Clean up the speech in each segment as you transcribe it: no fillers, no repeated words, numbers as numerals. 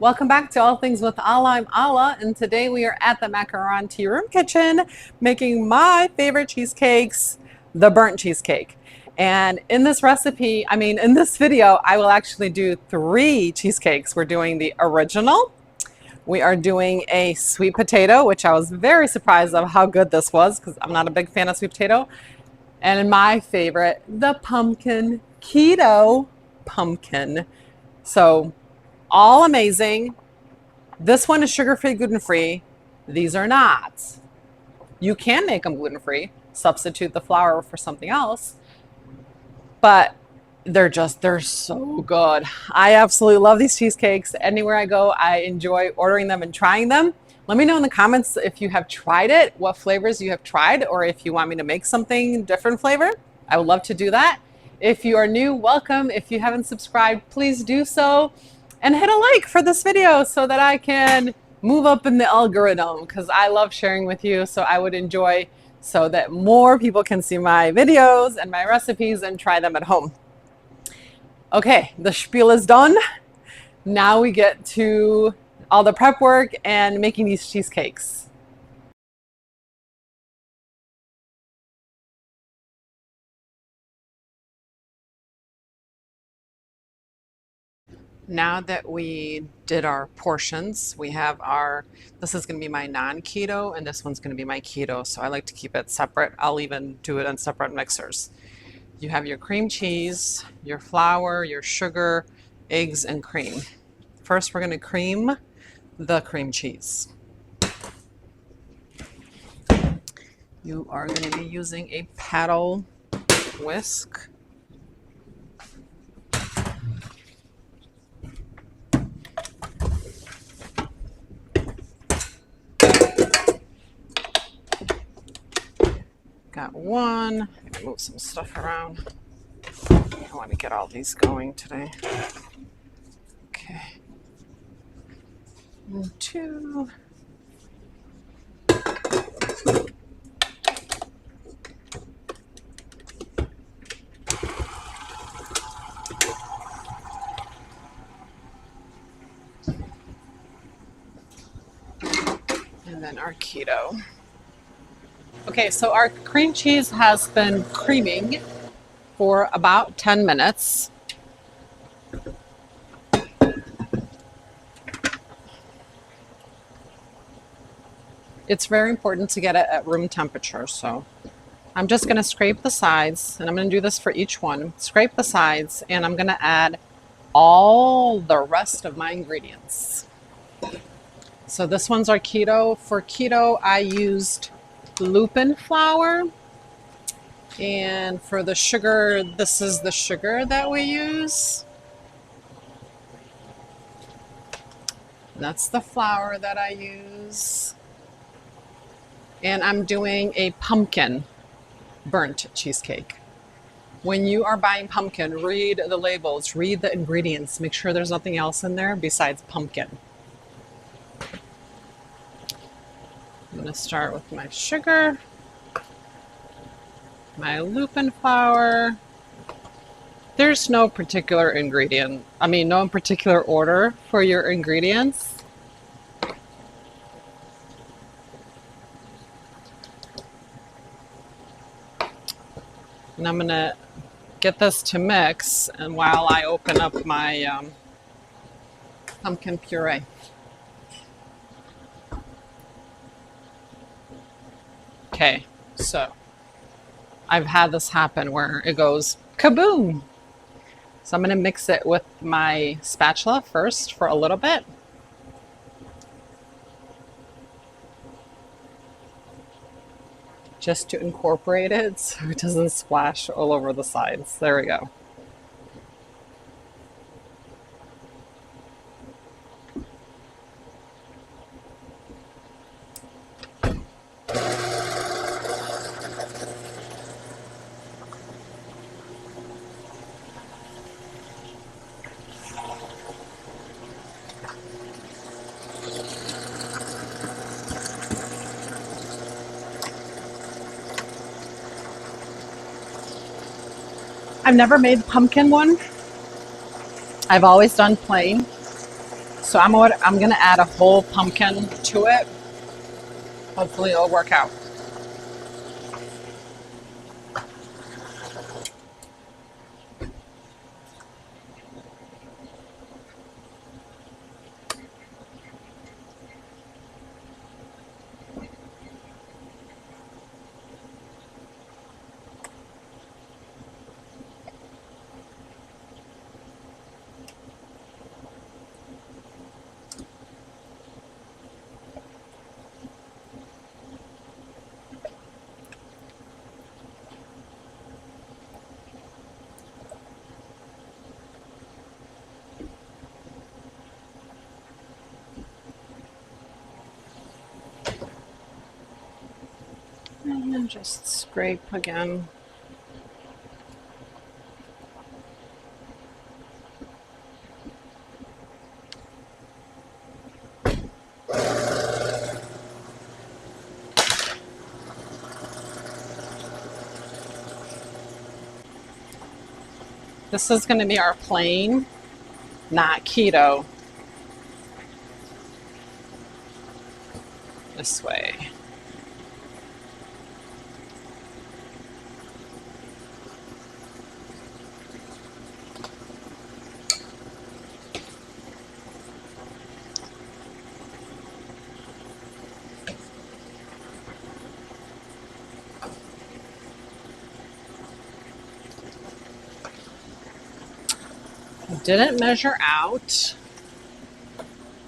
Welcome back to All Things with Allah. I'm Allah, and today we are at the Macaron Tea Room Kitchen making my favorite cheesecakes, the burnt cheesecake. And in this recipe, in this video, I will actually do 3 cheesecakes. We're doing the original. We are doing a sweet potato, which I was very surprised of how good this was because I'm not a big fan of sweet potato. And my favorite, the pumpkin keto pumpkin. So all amazing. This one is sugar-free, gluten-free. These are not. You can make them gluten-free, substitute the flour for something else, but they're so good. I absolutely love these cheesecakes. Anywhere I go, I enjoy ordering them and trying them. Let me know in the comments if you have tried it, what flavors you have tried, or if you want me to make something different flavor. I would love to do that. If you are new, welcome. If you haven't subscribed, please do so. And hit a like for this video so that I can move up in the algorithm because I love sharing with you. So I would enjoy so that more people can see my videos and my recipes and try them at home. Okay, the spiel is done. Now we get to all the prep work and making these cheesecakes. Now that we did our portions, we have this is going to be my non-keto and this one's going to be my keto. So I like to keep it separate. I'll even do it in separate mixers. You have your cream cheese, your flour, your sugar, eggs, and cream. First, we're going to cream the cream cheese. You are going to be using a paddle whisk. Got one. I'm gonna move some stuff around. I want to get all these going today. Okay. And 2. And then our keto. Okay, so our cream cheese has been creaming for about 10 minutes. It's very important to get it at room temperature, so I'm just going to scrape the sides, and I'm going to do this for each one. Scrape the sides, and I'm going to add all the rest of my ingredients. So this one's our keto. For keto, I used lupin flour, and for the sugar, this is the sugar that we use. That's the flour that I use. And I'm doing a pumpkin burnt cheesecake. When you are buying pumpkin, read the labels, read the ingredients, make sure there's nothing else in there besides pumpkin. I'm going to start with my sugar, my lupin flour. There's no particular ingredient, no particular order for your ingredients. And I'm going to get this to mix, and while I open up my pumpkin puree. Okay, so I've had this happen where it goes kaboom. So I'm going to mix it with my spatula first for a little bit. Just to incorporate it so it doesn't splash all over the sides. There we go. I've never made pumpkin one. I've always done plain. So I'm gonna add a whole pumpkin to it. Hopefully it'll work out. And just scrape again. This is going to be our plain, not keto. This way. I didn't measure out,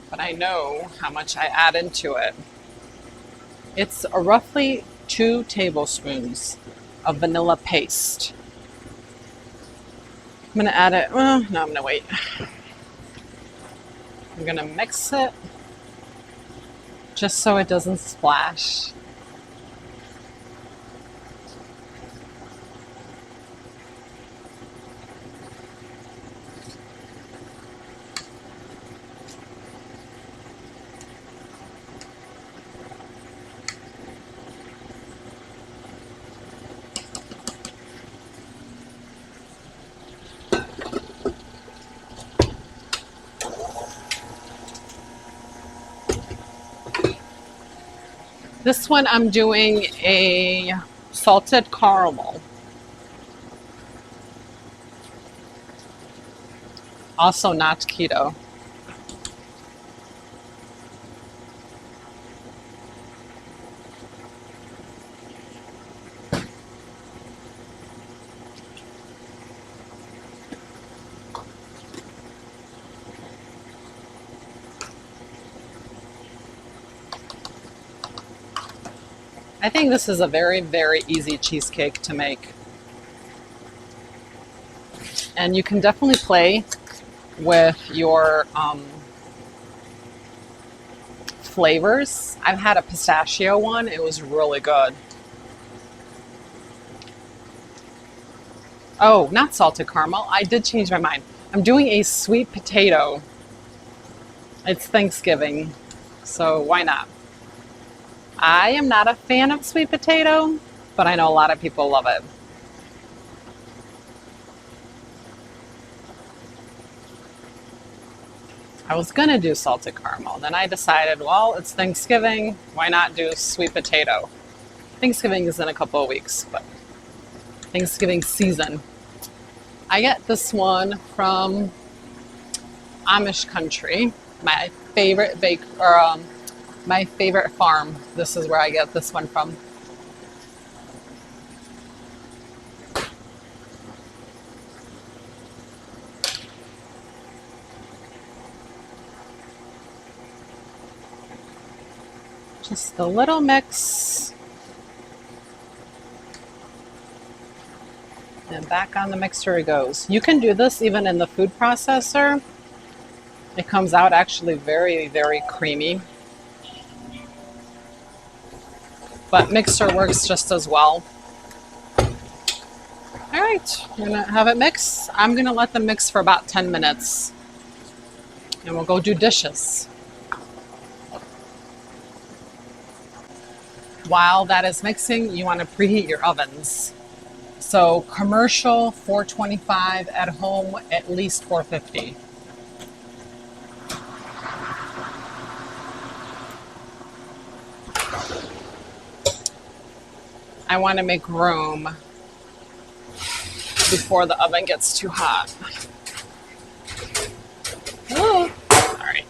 but I know how much I add into it. It's roughly 2 tablespoons of vanilla paste. I'm going to add it, well, no, I'm going to wait. I'm going to mix it just so it doesn't splash. This one I'm doing a salted caramel. Also not keto. I think this is a very, very easy cheesecake to make. And you can definitely play with your flavors. I've had a pistachio one. It was really good. Oh, not salted caramel. I did change my mind. I'm doing a sweet potato. It's Thanksgiving, so why not? I am not a fan of sweet potato, but I know a lot of people love it. I was gonna do salted caramel. Then I decided, well, it's Thanksgiving. Why not do sweet potato? Thanksgiving is in a couple of weeks, but Thanksgiving season. I get this one from Amish country. My favorite my favorite farm. This is where I get this one from. Just a little mix. And back on the mixer it goes. You can do this even in the food processor. It comes out actually very, very creamy. But mixer works just as well. All right, I'm gonna have it mix. I'm gonna let them mix for about 10 minutes. And we'll go do dishes. While that is mixing, you want to preheat your ovens. So commercial 425, at home at least 450. I want to make room before the oven gets too hot. Oh, all right.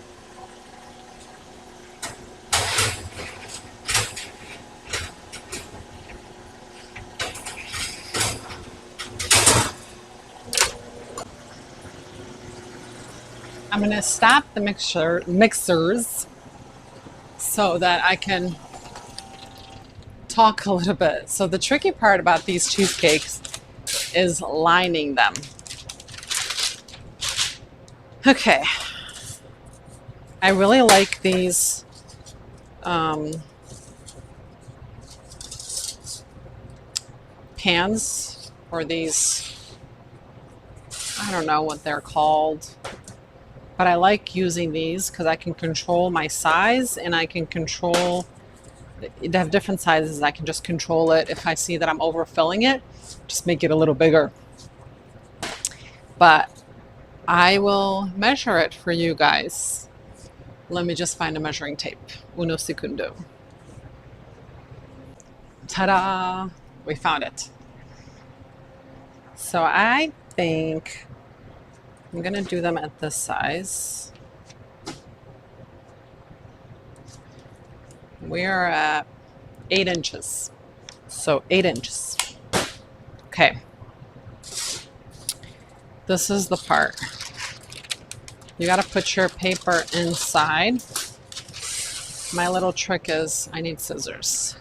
I'm going to stop the mixers so that I can talk a little bit. So the tricky part about these cheesecakes is lining them. Okay. I really like these pans, or these, I don't know what they're called, but I like using these because I can control my size, and I can control, they have different sizes. I can just control it. If I see that I'm overfilling it, just make it a little bigger. But I will measure it for you guys. Let me just find a measuring tape. Uno segundo. Ta-da! We found it. So I think I'm gonna do them at this size. We are at 8 inches. So 8 inches. Okay. This is the part. You gotta put your paper inside. My little trick is I need scissors.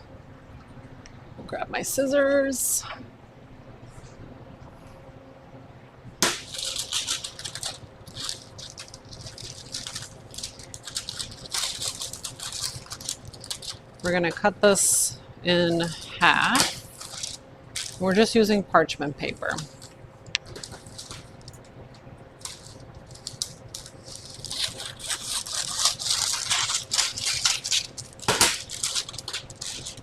I'll grab my scissors. We're gonna cut this in half. We're just using parchment paper.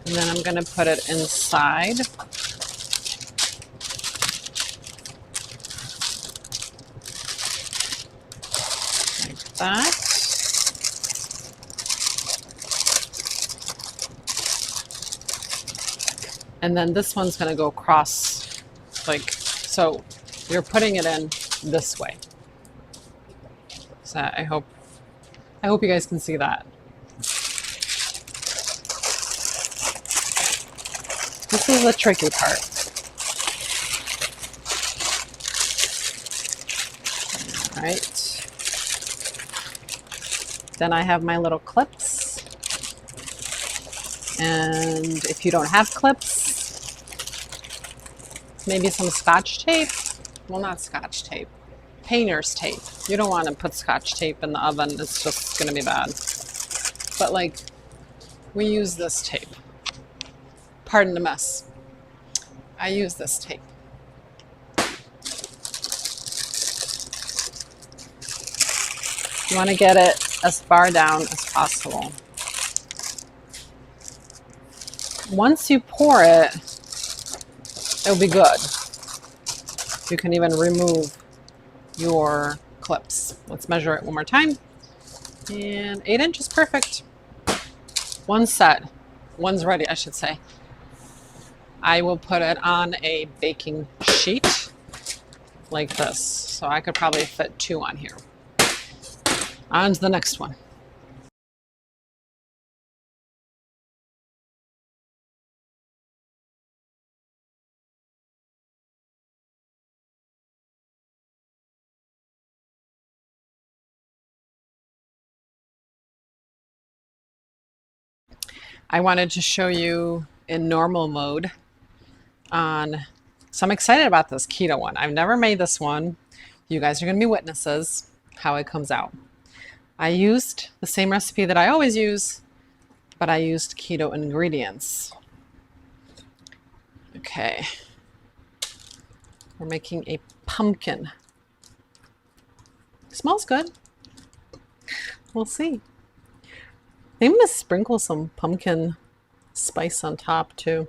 And then I'm gonna put it inside. Like that. And then this one's gonna go across, like, so you're putting it in this way. So I hope you guys can see that. This is the tricky part. All right. Then I have my little clips. And if you don't have clips, maybe some Scotch tape. Well, not Scotch tape. Painter's tape. You don't want to put Scotch tape in the oven. It's just going to be bad. But like, we use this tape. Pardon the mess. I use this tape. You want to get it as far down as possible. Once you pour it, it'll be good. You can even remove your clips. Let's measure it one more time. And 8 inches, perfect. One's set. One's ready, I should say. I will put it on a baking sheet like this. So I could probably fit 2 on here. On to the next one. I wanted to show you in normal mode on, so I'm excited about this keto one. I've never made this one. You guys are going to be witnesses how it comes out. I used the same recipe that I always use, but I used keto ingredients. Okay. We're making a pumpkin. Smells good. We'll see. I'm going to sprinkle some pumpkin spice on top too.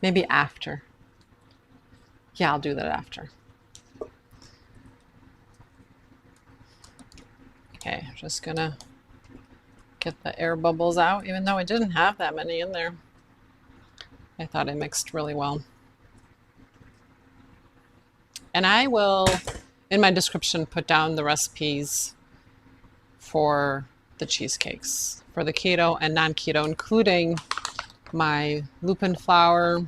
Maybe after. Yeah, I'll do that after. Okay, I'm just gonna Get the air bubbles out, even though I didn't have that many in there. I thought I mixed really well. And I will, in my description, put down the recipes for the cheesecakes, for the keto and non-keto, including my lupin flour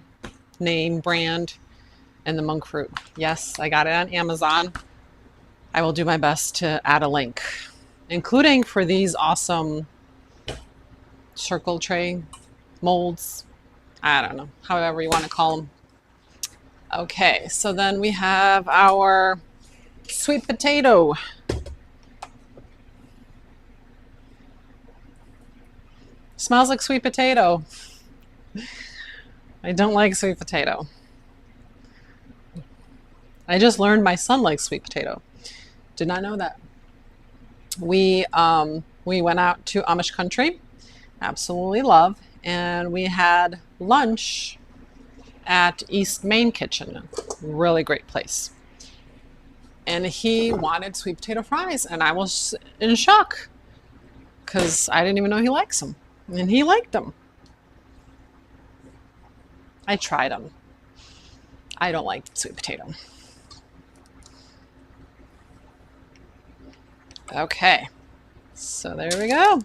name brand and the monk fruit. Yes, I got it on Amazon. I will do my best to add a link, including for these awesome circle tray molds. I don't know, however you want to call them. Okay, so then we have our sweet potato. Smells like sweet potato. I don't like sweet potato. I just learned my son likes sweet potato. Did not know that. We went out to Amish country, absolutely love, and we had lunch at East Main Kitchen, really great place. And he wanted sweet potato fries, and I was in shock because I didn't even know he likes them, and he liked them. I tried them. I don't like sweet potato. Okay, so there we go.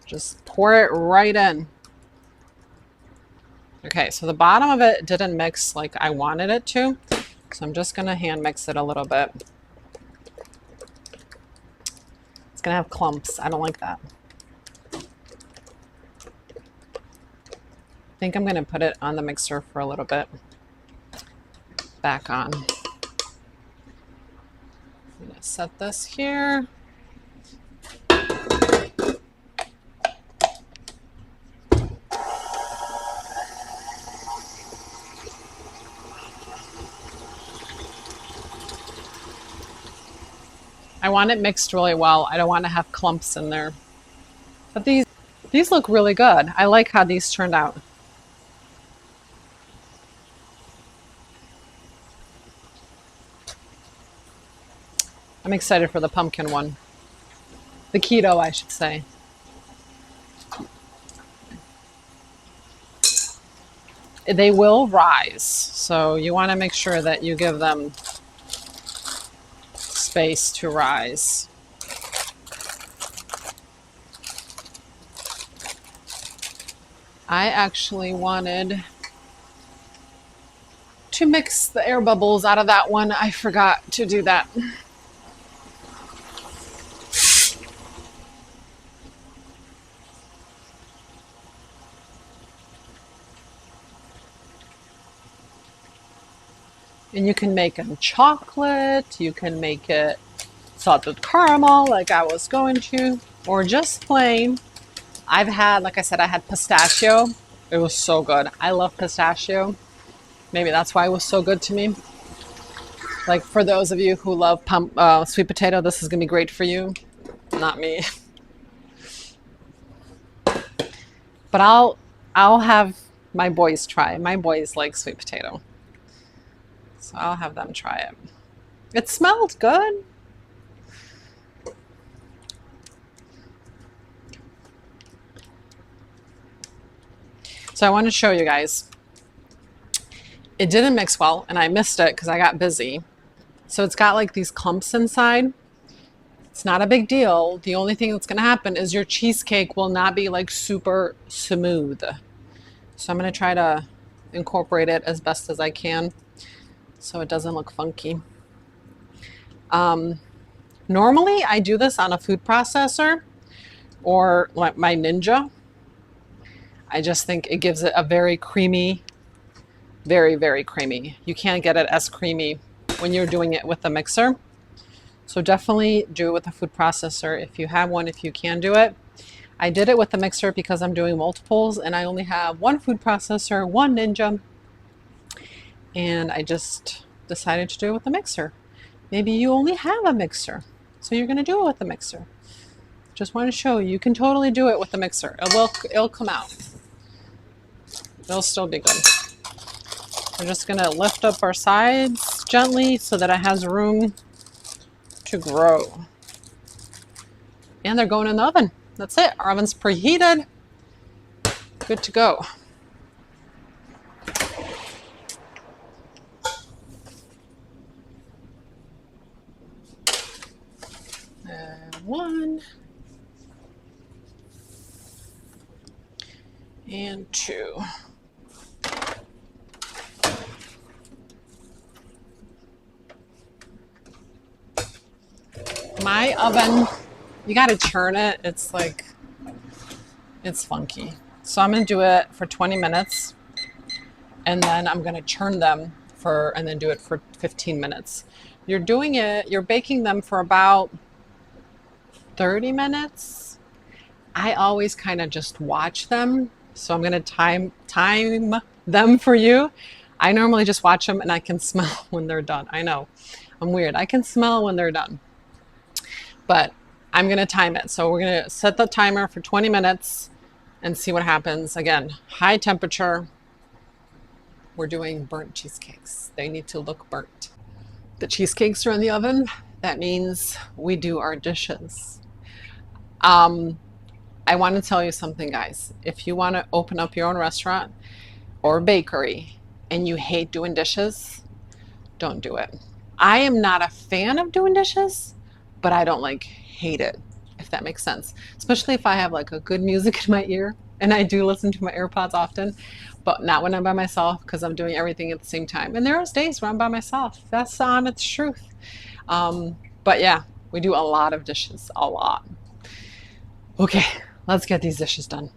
Just pour it right in. Okay, so the bottom of it didn't mix like I wanted it to, so I'm just gonna hand mix it a little bit. It's gonna have clumps. I don't like that. I think I'm gonna put it on the mixer for a little bit. Back on. I'm gonna set this here. I want it mixed really well. I don't want to have clumps in there. But these look really good. I like how these turned out. I'm excited for the pumpkin one. The keto, I should say. They will rise, so you want to make sure that you give them space to rise. I actually wanted to mix the air bubbles out of that one. I forgot to do that. And you can make them chocolate, you can make it salted caramel like I was going to, or just plain. I've had, like I said, I had pistachio. It was so good. I love pistachio. Maybe that's why it was so good to me. Like for those of you who love sweet potato, this is gonna be great for you. Not me. But I'll have my boys try. My boys like sweet potato. So I'll have them try it. It smelled good. So I want to show you guys. It didn't mix well and I missed it because I got busy. So it's got like these clumps inside. It's not a big deal. The only thing that's going to happen is your cheesecake will not be like super smooth. So I'm going to try to incorporate it as best as I can, so it doesn't look funky. Normally I do this on a food processor or like my Ninja. I just think it gives it a very creamy, very, very creamy. You can't get it as creamy when you're doing it with the mixer. So definitely do it with a food processor if you have one, if you can do it. I did it with the mixer because I'm doing multiples and I only have one food processor, one Ninja. And I just decided to do it with the mixer. Maybe you only have a mixer, so you're gonna do it with the mixer. Just want to show you, you can totally do it with the mixer. It'll come out. It'll still be good. We're just gonna lift up our sides gently so that it has room to grow. And they're going in the oven That's it. Our oven's preheated. Good to go. And 1 and 2. My oven, you got to churn it. It's like, it's funky. So I'm going to do it for 20 minutes and then I'm going to churn them and then do it for 15 minutes. You're baking them for about 30 minutes. I always kind of just watch them. So I'm going to time them for you. I normally just watch them and I can smell when they're done. I know, I'm weird. I can smell when they're done. But I'm going to time it. So we're going to set the timer for 20 minutes and see what happens. Again, high temperature. We're doing burnt cheesecakes. They need to look burnt. The cheesecakes are in the oven. That means we do our dishes. I want to tell you something, guys. If you want to open up your own restaurant or bakery and you hate doing dishes, don't do it. I am not a fan of doing dishes, but I don't like hate it, if that makes sense. Especially if I have like a good music in my ear, and I do listen to my AirPods often, but not when I'm by myself because I'm doing everything at the same time. And there are days when I'm by myself. That's the honest truth. But yeah, we do a lot of dishes, a lot. Okay, let's get these dishes done.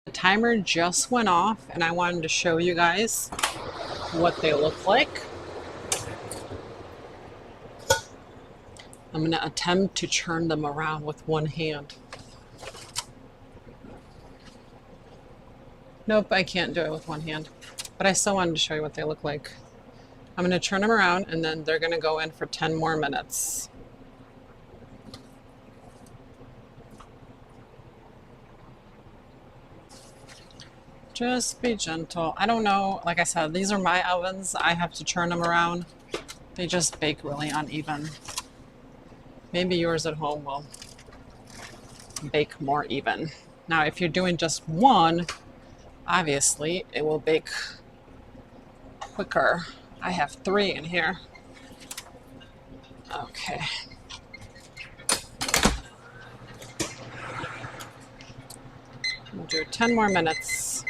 The timer just went off and I wanted to show you guys what they look like. I'm going to attempt to turn them around with one hand. Nope, I can't do it with one hand, but I still wanted to show you what they look like. I'm going to turn them around and then they're going to go in for 10 more minutes. Just be gentle. I don't know, like I said, these are my ovens. I have to turn them around. They just bake really uneven. Maybe yours at home will bake more even. Now, if you're doing just one, obviously it will bake quicker. I have 3 in here. Okay. We'll do 10 more minutes.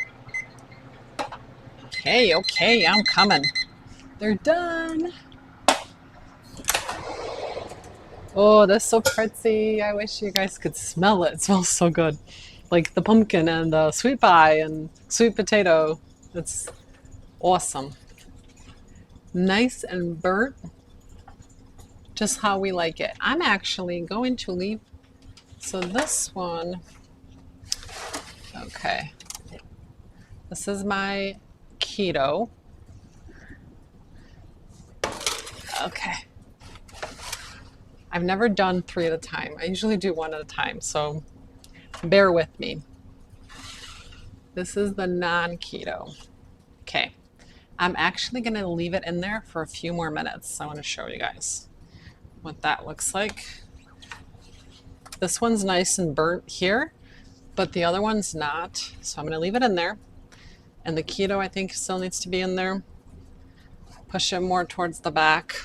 Okay, I'm coming. They're done. Oh, that's so pretty. I wish you guys could smell it. It smells so good. Like the pumpkin and the sweet pie and sweet potato. It's awesome. Nice and burnt. Just how we like it. I'm actually going to leave. So this one, okay. This is my keto. Okay. I've never done 3 at a time. I usually do 1 at a time, so bear with me. This is the non-keto. Okay. I'm actually going to leave it in there for a few more minutes. I want to show you guys what that looks like. This one's nice and burnt here, but the other one's not. So I'm going to leave it in there. And the keto, I think, still needs to be in there. Push it more towards the back.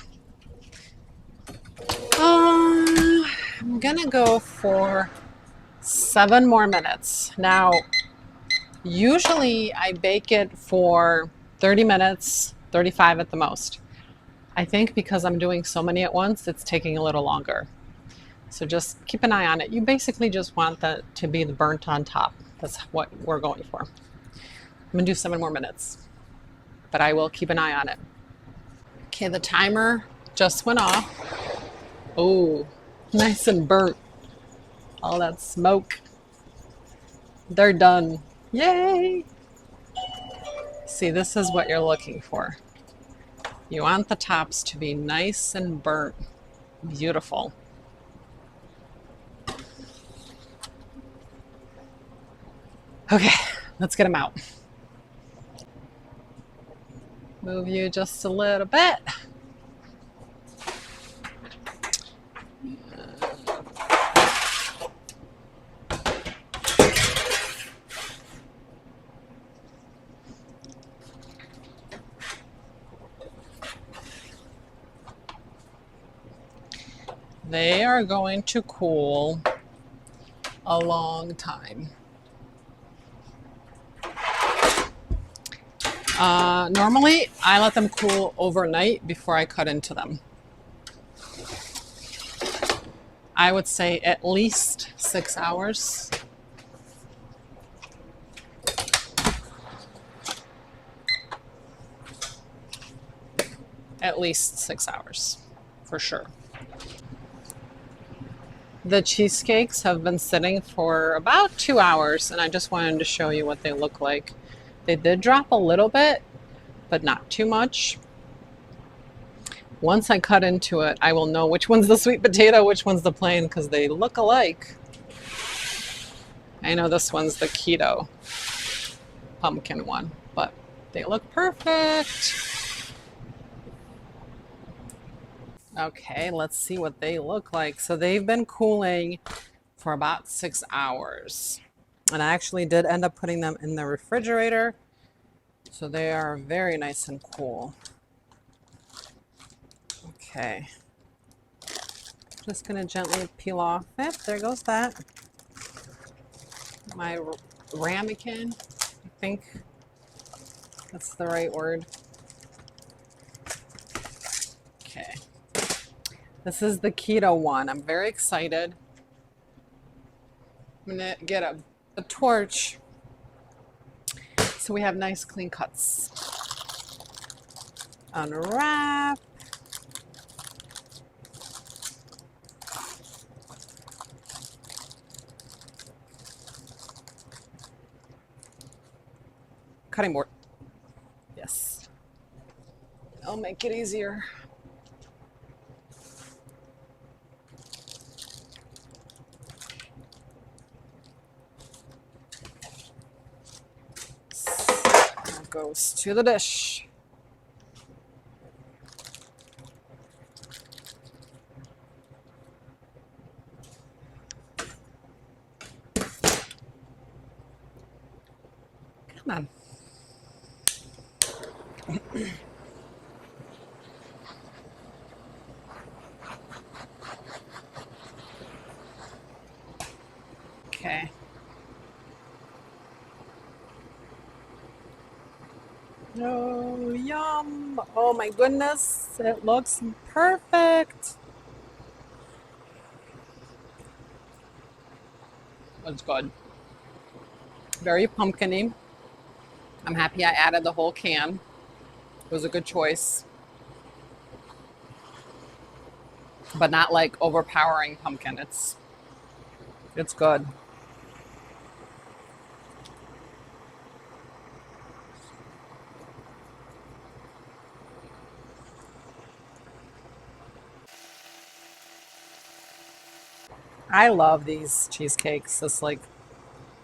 I'm gonna go for 7 more minutes. Now, usually I bake it for 30 minutes, 35 at the most. I think because I'm doing so many at once, it's taking a little longer. So just keep an eye on it. You basically just want that to be the burnt on top. That's what we're going for. I'm gonna do 7 more minutes, but I will keep an eye on it. Okay, the timer just went off. Oh, nice and burnt. All that smoke. They're done. Yay! See, this is what you're looking for. You want the tops to be nice and burnt. Beautiful. Okay, let's get them out. Move you just a little bit. They are going to cool a long time. Normally, I let them cool overnight before I cut into them. I would say at least 6 hours. At least 6 hours, for sure. The cheesecakes have been sitting for about 2 hours, and I just wanted to show you what they look like. They did drop a little bit, but not too much. Once I cut into it, I will know which one's the sweet potato, which one's the plain, because they look alike. I know this one's the keto pumpkin one, but they look perfect. Okay, let's see what they look like. So they've been cooling for about 6 hours. And I actually did end up putting them in the refrigerator. So they are very nice and cool. Okay. Just gonna gently peel off it. There goes that. My ramekin, I think that's the right word. Okay. This is the keto one. I'm very excited. I'm gonna get a torch so we have nice clean cuts. Unwrap. Cutting board. Yes. I'll make it easier. That goes to the dish. Come on. Okay. Oh, yum. Oh my goodness. It looks perfect. That's good. Very pumpkin-y. I'm happy I added the whole can. It was a good choice. But not like overpowering pumpkin. It's good. I love these cheesecakes. It's like,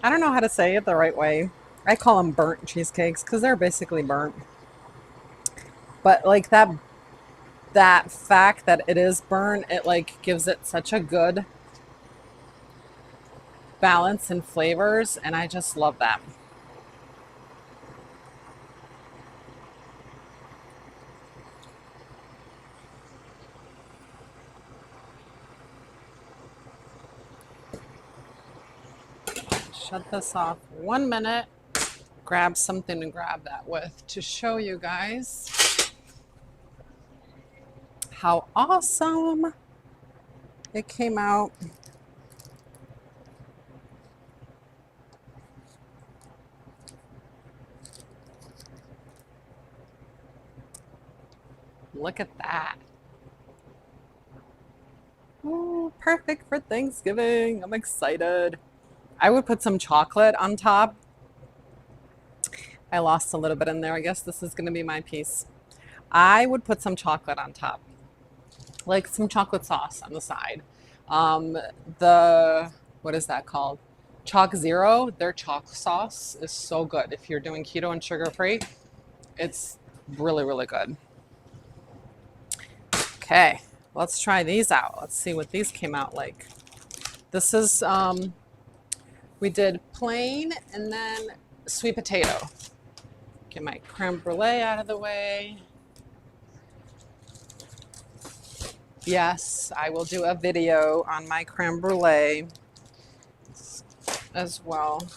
I don't know how to say it the right way. I call them burnt cheesecakes because they're basically burnt. But like that fact that it is burnt, it like gives it such a good balance and flavors, and I just love that. Shut this off 1 minute. Grab something to grab that with to show you guys how awesome it came out. Look at that. Ooh, perfect for Thanksgiving. I'm excited. I would put some chocolate on top. I lost a little bit in there. I guess this is going to be my piece. I would put some chocolate on top, like some chocolate sauce on the side. What is that called? Chalk Zero. Their chalk sauce is so good. If you're doing keto and sugar free, it's really, really good. Okay, let's try these out. Let's see what these came out like. This is, we did plain and then sweet potato. Get my creme brulee out of the way. Yes, I will do a video on my creme brulee as well.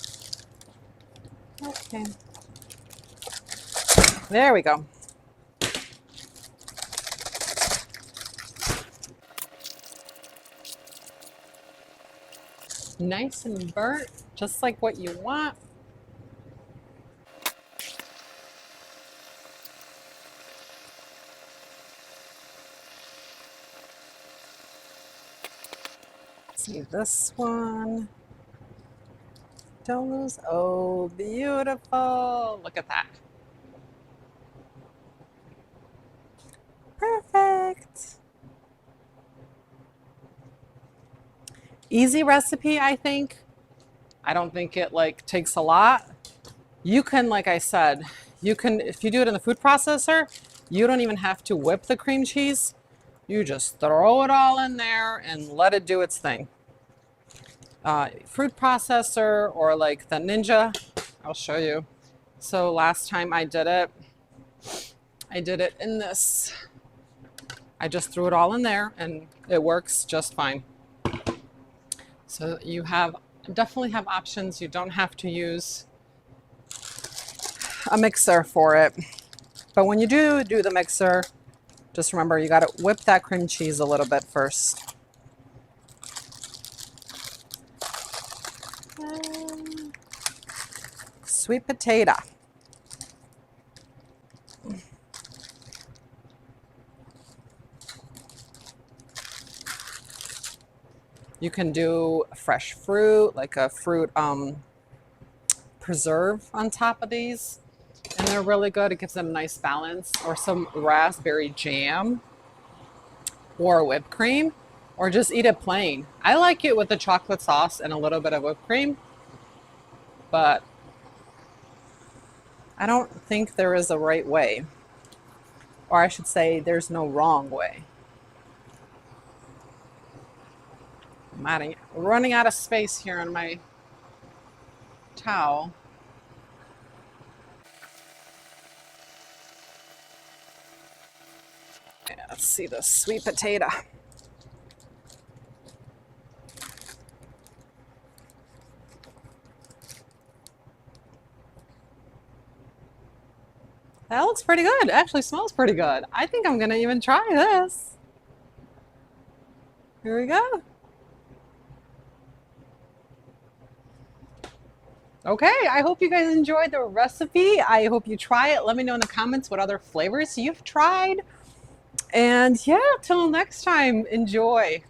Okay, there we go. Nice and burnt, just like what you want. See this one. Don't lose. Oh, beautiful. Look at that. Perfect. Easy recipe, I think. I don't think it like takes a lot. You can, like I said, you can, if you do it in the food processor, you don't even have to whip the cream cheese. You just throw it all in there and let it do its thing. Fruit processor or like the Ninja, I'll show you. So last time I did it in this. I just threw it all in there and it works just fine. So you definitely have options. You don't have to use a mixer for it. But when you do the mixer, just remember you got to whip that cream cheese a little bit first. Sweet potato. You can do fresh fruit, like a fruit preserve on top of these. And they're really good. It gives them a nice balance. Or some raspberry jam or whipped cream, or just eat it plain. I like it with the chocolate sauce and a little bit of whipped cream, but I don't think there is a right way. Or I should say there's no wrong way. I'm running out of space here on my towel. Yeah, let's see the sweet potato. That looks pretty good. It actually smells pretty good. I think I'm gonna even try this. Here we go. Okay, I hope you guys enjoyed the recipe. I hope you try it. Let me know in the comments what other flavors you've tried. And yeah, till next time, enjoy.